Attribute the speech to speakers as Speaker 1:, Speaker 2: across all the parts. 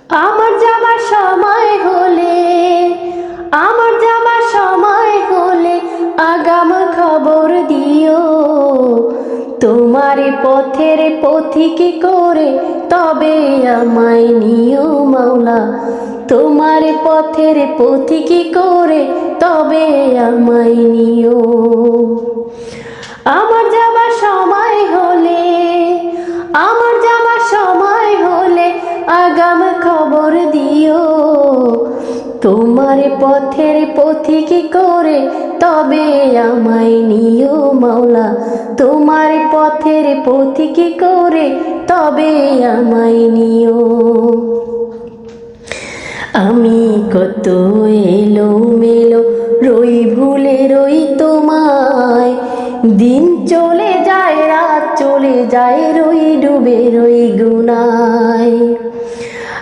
Speaker 1: আমার যাবার সময় হলে, আমার যাবার সময় হলে আগাম খবর দিও। তোমার পথের পথিক করে তবে আমায় নিও মাওলা। তোমার পথের পথিক করে তবে আমায় নিও। আমার যাবার সময় হলে, আমার যাবার সময় হলে আগাম খবর দিও। তোমার পথের পথিক করে তবে আমায় নিও মাওলা। তোমার পথের পথিক করে তবে আমায় নিও। আমি কত এলোমেলো রই, ভুলে রই তোমায়। দিন চলে যায়, রাত চলে যায়, রই ডুবে রই গুনায়।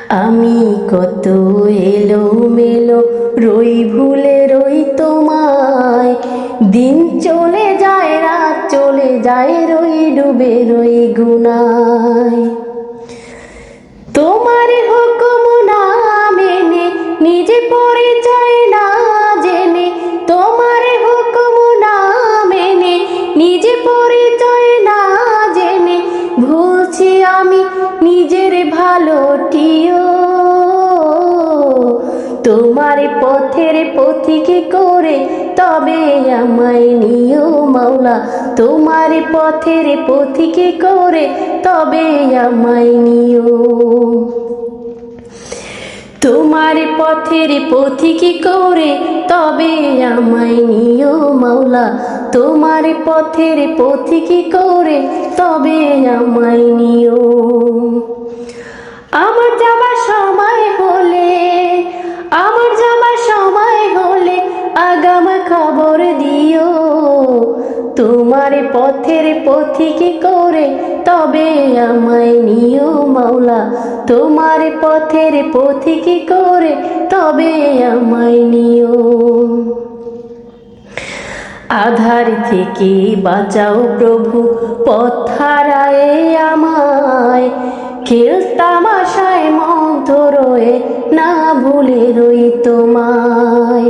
Speaker 1: আমি কত এলোমেলো রই, ভুলে রই তোমায়। দিন চলে যায়, রাত চলে যায়, রই ডুবে রই গুনায়। তোমার হুকুম না মেনে, নিজে পরিচয় না জেনে, তোমার হুকুম না মেনে, নিজে পরিচয় না জেনে, ভুলছি আমি নিজের ভালোটিও। তোমার পথের পথিক করে তবে আমায় নিও মাওলা। তোমার পথের পথিক করে তবে আমায় নিও। তোমার পথের পথিক করে তবে আমায় নিও মাওলা। তোমার পথের পথিক করে তবে আমায় নিও। আমার যাবার সময় হলে, আমার যাবার সময় হলে আগাম খবর দিও। তোমার পথের পথিক করে তবে আমায় নিও মাওলা। তোমার পথের পথিক করে তবে আমায় নিও। আধার থেকে বাঁচাও প্রভু, পথ হারায়ে আমায়। খেল তামাশায় মুগ্ধ রয়ে না ভুলে রই তোমায়।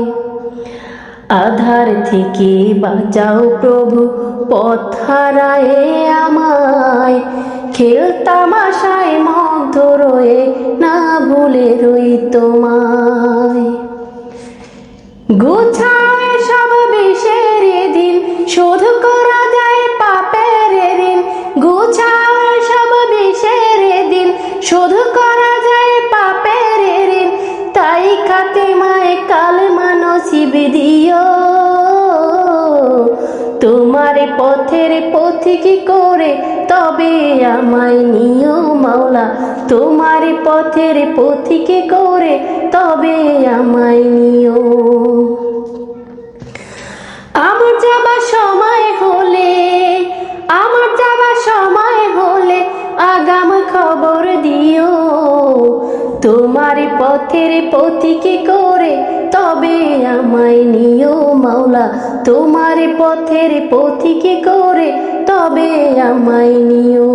Speaker 1: আধার থেকে বাঁচাও প্রভু, পথ হারায়ে আমায়। খেল তামাশায় মুগ্ধ রয়ে না ভুলে রই তোমায়। গুছাও সব বিষের দিন, শোধ করা যায় পাপের ঋণ। গুছাও সব বিষের দিন, শোধ করা যায় পাপের ঋণ। তাই খাতেমায় কালেমা নসিব দিও। তোমার পথের পথিক করে তবে আমায় নিও মাওলা। তোমার পথের পথিক করে তবে আমায় নিও। আমার যাবার সময় হলে, আমার যাবার সময় হলে আগাম খবর দিও। তোমার পথের পথিক করে তবে আমায় নিও মাওলা। তোমার পথের পথিক করে তবে আমায় নিও।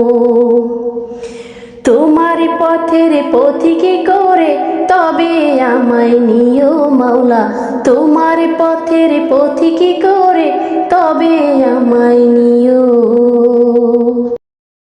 Speaker 1: তোমার পথের পথিক করে তবে আমায় নিও মাওলা। তোমার পথের পথিক করে তবে আমায় নিও।